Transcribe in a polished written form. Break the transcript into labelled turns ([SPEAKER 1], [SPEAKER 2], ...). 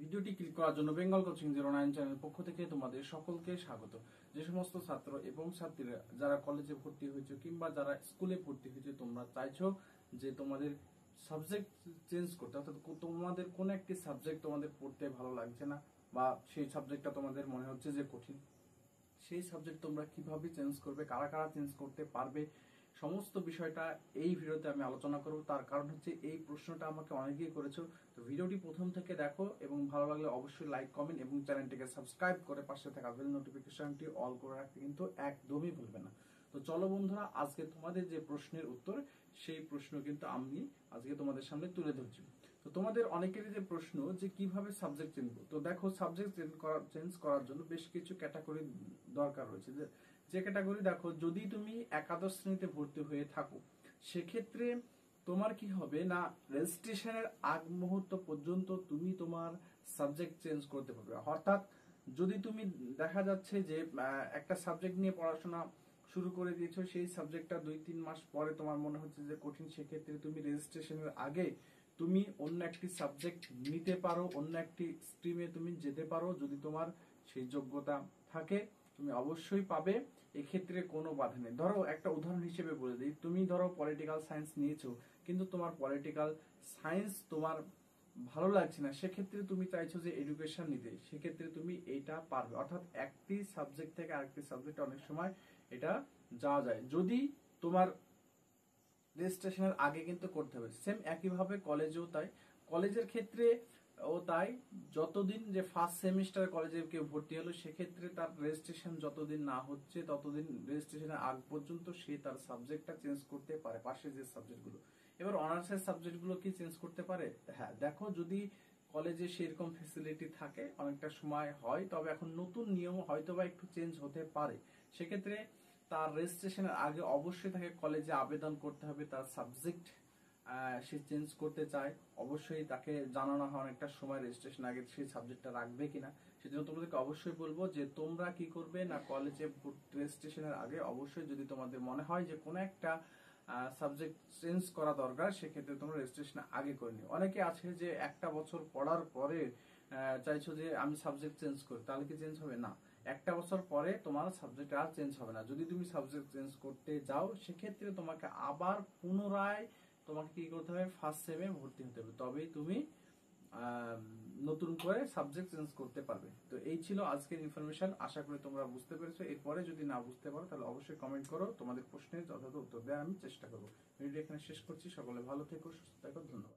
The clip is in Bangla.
[SPEAKER 1] ভিডিওটি ক্লিক করার জন্য বেঙ্গল কোচিং 09 চ্যানেল পক্ষ থেকে তোমাদের সকলকে স্বাগত। যে সমস্ত ছাত্র এবং ছাত্রীরা যারা কলেজে ভর্তি হয়েছে কিংবা যারা স্কুলে ভর্তি হয়েছে, তোমরা চাইছো যে তোমাদের সাবজেক্ট চেঞ্জ করতে, অর্থাৎ তোমাদের কোন একটি সাবজেক্ট তোমাদের পড়তে ভালো লাগছে না বা সেই সাবজেক্টটা তোমাদের মনে হচ্ছে যে কঠিন, সেই সাবজেক্ট তোমরা কিভাবে চেঞ্জ করবে, কারা কারা চেঞ্জ করতে পারবে, সমস্ত বিষয়টা এই ভিডিওতে আমি আলোচনা করব। তার কারণ হচ্ছে এই প্রশ্নটা আমাকে অনেকেই করেছো। তো ভিডিওটি প্রথম থেকে দেখো এবং ভালো লাগলে অবশ্যই লাইক, কমেন্ট এবং চ্যানেলটিকে সাবস্ক্রাইব করে পাশে থাকা বেল নোটিফিকেশনটি অল করে রাখতে কিন্তু একদমই ভুলবে না। তো চলো বন্ধুরা, আজকে তোমাদের যে প্রশ্নের উত্তর, সেই প্রশ্ন কিন্তু আমি আজকে তোমাদের সামনে তুলে ধরছি। তো তোমাদের অনেকেরই যে প্রশ্ন যে কিভাবে সাবজেক্ট চেঞ্জ করবো, তো দেখো সাবজেক্ট চেঞ্জ করার জন্য বেশ কিছু ক্যাটাগরি দরকার রয়েছে। যে ক্যাটাগরি দেখো, যদি তুমি একাদশ শ্রেণীতে ভর্তি হয়ে থাকো, সেক্ষেত্রে তোমার কি হবে না, রেজিস্ট্রেশনের আগ মুহূর্ত পর্যন্ত তুমি তোমার সাবজেক্ট চেঞ্জ করতে পারবে। অর্থাৎ যদি তুমি দেখা যাচ্ছে যে একটা সাবজেক্ট নিয়ে পড়াশোনা শুরু করে দিয়েছো, সেই সাবজেক্টটা 2-3 মাস পরে তোমার মনে হচ্ছে যে কঠিন, সেক্ষেত্রে তুমি রেজিস্ট্রেশনের আগে তুমি অন্য একটি সাবজেক্ট নিতে পারো, অন্য একটি স্ট্রিমে তুমি যেতে পারো। যদি তোমার সেই যোগ্যতা থাকে তুমি অবশ্যই পাবে, এক্ষেত্রে কোনো বাধা নেই। ধরো একটা উদাহরণ হিসেবে বলে দিই, তুমি ধরো পলিটিক্যাল সায়েন্স নিয়েছো, কিন্তু তোমার পলিটিক্যাল সায়েন্স তোমার ভালো লাগছে না, সেক্ষেত্রে তুমি চাইছো যে এডুকেশন নিতে, সেক্ষেত্রে তুমি এটা পারবে। অর্থাৎ একটি সাবজেক্ট থেকে আরেকটি সাবজেক্টে অনেক সময় এটা যাওয়া যায়, যদি তোমার রেজিস্ট্রেশনের আগে কিন্তু করতে হবে। সেম একইভাবে কলেজেও তাই, কলেজের ক্ষেত্রে ও তাই। যতদিন যে ফার্স্ট সেমিস্টার কলেজে কেউ ভর্তি হলো, সেক্ষেত্রে তার রেজিস্ট্রেশন যতদিন না হচ্ছে ততদিন রেজিস্ট্রেশনের আগ পর্যন্ত সে তার সাবজেক্টটা চেঞ্জ করতে পারে, পাশে যে সাবজেক্টগুলো। এবার অনার্সের সাবজেক্টগুলো কি চেঞ্জ করতে পারে? হ্যাঁ, দেখো যদি কলেজে সেরকম ফেসিলিটি থাকে অনেকটা সময় হয়, তবে এখন নতুন নিয়ম হয়তোবা একটু চেঞ্জ হতে পারে। সেক্ষেত্রে তার রেজিস্ট্রেশনের আগে অবশ্যই তাকে কলেজে আবেদন করতে হবে, তার সাবজেক্ট সে চেঞ্জ করতে চায়, অবশ্যই তাকে জানানো হয় অনেকটা সময় রেজিস্ট্রেশন আগে সেই সাবজেক্টটা রাখবে কিনা। সেজন্য তোমাদেরকে অবশ্যই বলবো যে তোমরা কি করবে না, কলেজে রেজিস্ট্রেশনের আগে অবশ্যই যদি তোমাদের মনে হয় যে কোনো একটা সাবজেক্ট চেঞ্জ করা দরকার, সেক্ষেত্রে তোমরা রেজিস্ট্রেশন আগে করে নিও। অনেকে আছে যে একটা বছর পড়ার পরে চাইছো যে আমি সাবজেক্ট চেঞ্জ করি, তাহলে কি চেঞ্জ হবে? না, একটা বছর পরে তোমার সাবজেক্ট আর চেঞ্জ হবে না। যদি তুমি সাবজেক্ট চেঞ্জ করতে যাও, সেক্ষেত্রে তোমাকে আবার পুনরায় তোমাকে কি করতে হবে, ফার্স্ট সেমে ভর্তি হতে হবে, তবেই তুমি নতুন করে সাবজেক্ট চেঞ্জ করতে পারবে। তো এই ছিল আজকের ইনফরমেশন, আশা করি তোমরা বুঝতে পেরেছো। এরপরে যদি না বুঝতে পারো তাহলে অবশ্যই কমেন্ট করো, তোমাদের প্রশ্নের যথাযথ উত্তর দেওয়ার আমি চেষ্টা করবো। ভিডিও এখানে শেষ করছি, সকলে ভালো থেকো, সুস্থ থেকো, ধন্যবাদ।